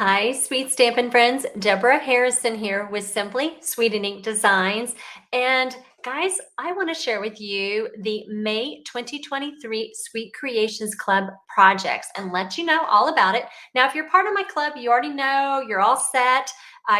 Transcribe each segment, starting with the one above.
Hi, sweet stampin' friends. Deborah Harrison here with Simply Sweet and Ink Designs. And guys, I want to share with you the May 2023 Sweet Creations Club projects and let you know all about it. Now, if you're part of my club, you already know you're all set.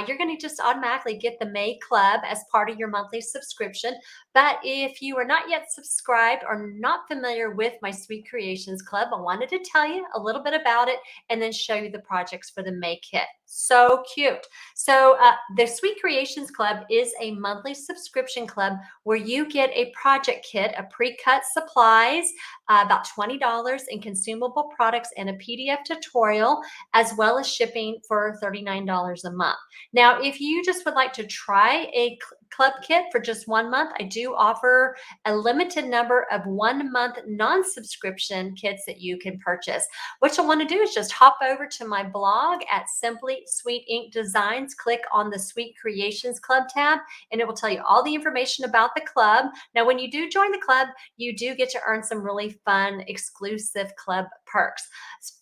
You're going to just automatically get the May Club as part of your monthly subscription. But if you are not yet subscribed or not familiar with my Sweet Creations Club, I wanted to tell you a little bit about it and then show you the projects for the May kit. So cute. So the Sweet Creations Club is a monthly subscription club where you get a project kit, a pre-cut supplies, about $20 in consumable products and a PDF tutorial, as well as shipping for $39 a month. Now, if you just would like to try a club kit for just 1 month, I do offer a limited number of 1 month non-subscription kits that you can purchase. What you'll want to do is just hop over to my blog at Simply Sweet Ink Designs, click on the Sweet Creations Club tab, and it will tell you all the information about the club. Now, when you do join the club, you do get to earn some really fun exclusive club perks.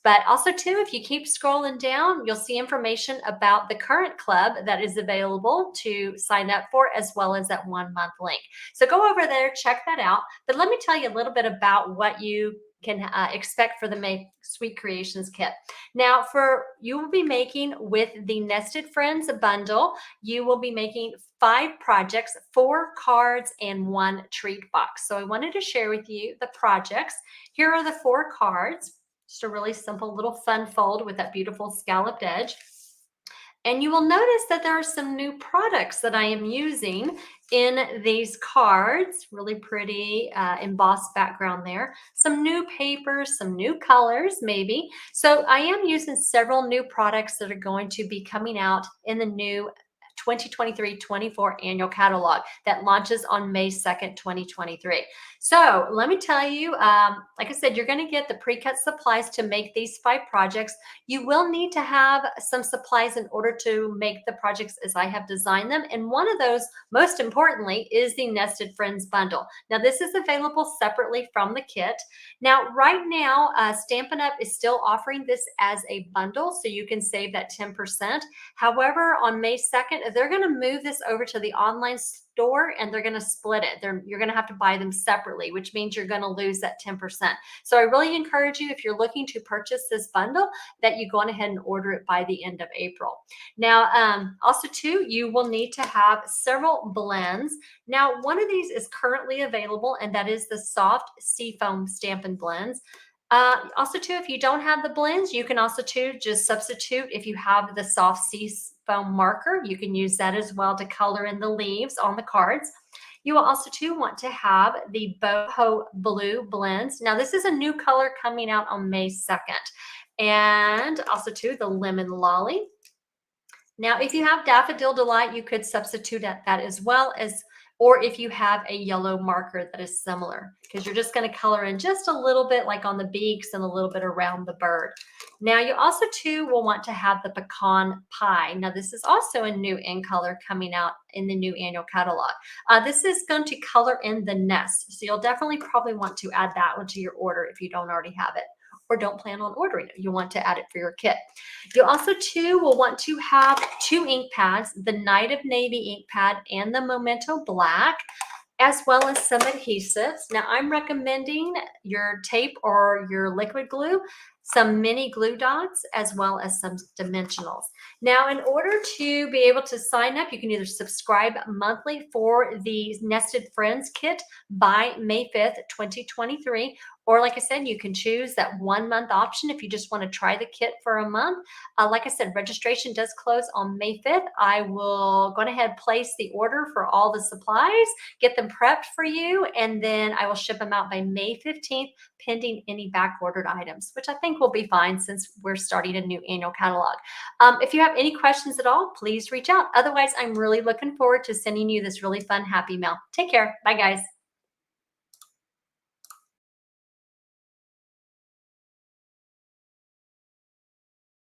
But also too, if you keep scrolling down, you'll see information about the current club that is available to sign up for, as well as that 1 month link. So go over there, check that out. But let me tell you a little bit about what you can expect for the May Sweet Creations kit. Now, you will be making with the Nested Friends bundle, you will be making 5 projects, 4 cards, and 1 treat box. So I wanted to share with you the projects. Here are the 4 cards. Just a really simple little fun fold with that beautiful scalloped edge. And you will notice that there are some new products that I am using in these cards. Really pretty embossed background there. Some new papers, some new colors maybe. So I am using several new products that are going to be coming out in the new 2023-24 annual catalog that launches on May 2nd, 2023. So let me tell you, like I said, you're going to get the pre-cut supplies to make these 5 projects. You will need to have some supplies in order to make the projects as I have designed them. And one of those, most importantly, is the Nested Friends bundle. Now, this is available separately from the kit. Now, right now, Stampin' Up! Is still offering this as a bundle, so you can save that 10%. However, on May 2nd, they're going to move this over to the online store and they're going to split it. You're going to have to buy them separately, which means you're going to lose that 10%. So I really encourage you, if you're looking to purchase this bundle, that you go on ahead and order it by the end of April. Now, also too, you will need to have several blends. Now, one of these is currently available, and that is the soft seafoam Stampin' Blends. Also too, if you don't have the blends, you can also too just substitute. If you have the soft sea foam marker, you can use that as well to color in the leaves on the cards. You will also too want to have the boho blue blends. Now, this is a new color coming out on May 2nd. And also too, the lemon lolly. Now, if you have Daffodil Delight, you could substitute that as well, or if you have a yellow marker that is similar, because you're just going to color in just a little bit like on the beaks and a little bit around the bird. Now, you also too will want to have the pecan pie. Now, this is also a new in color coming out in the new annual catalog. This is going to color in the nest, so you'll definitely probably want to add that one to your order if you don't already have it, or don't plan on ordering it. You want to add it for your kit. You also too will want to have 2 ink pads, the Night of Navy ink pad and the Memento Black, as well as some adhesives. Now, I'm recommending your tape or your liquid glue, some mini glue dots, as well as some dimensionals. Now, in order to be able to sign up, you can either subscribe monthly for the Nested Friends kit by May 5th, 2023, or like I said, you can choose that 1 month option if you just want to try the kit for a month. Like I said, registration does close on May 5th. I will go ahead and place the order for all the supplies, get them prepped for you, and then I will ship them out by May 15th, pending any back-ordered items, which I think will be fine since we're starting a new annual catalog. If you have any questions at all, please reach out. Otherwise, I'm really looking forward to sending you this really fun, happy mail. Take care. Bye, guys.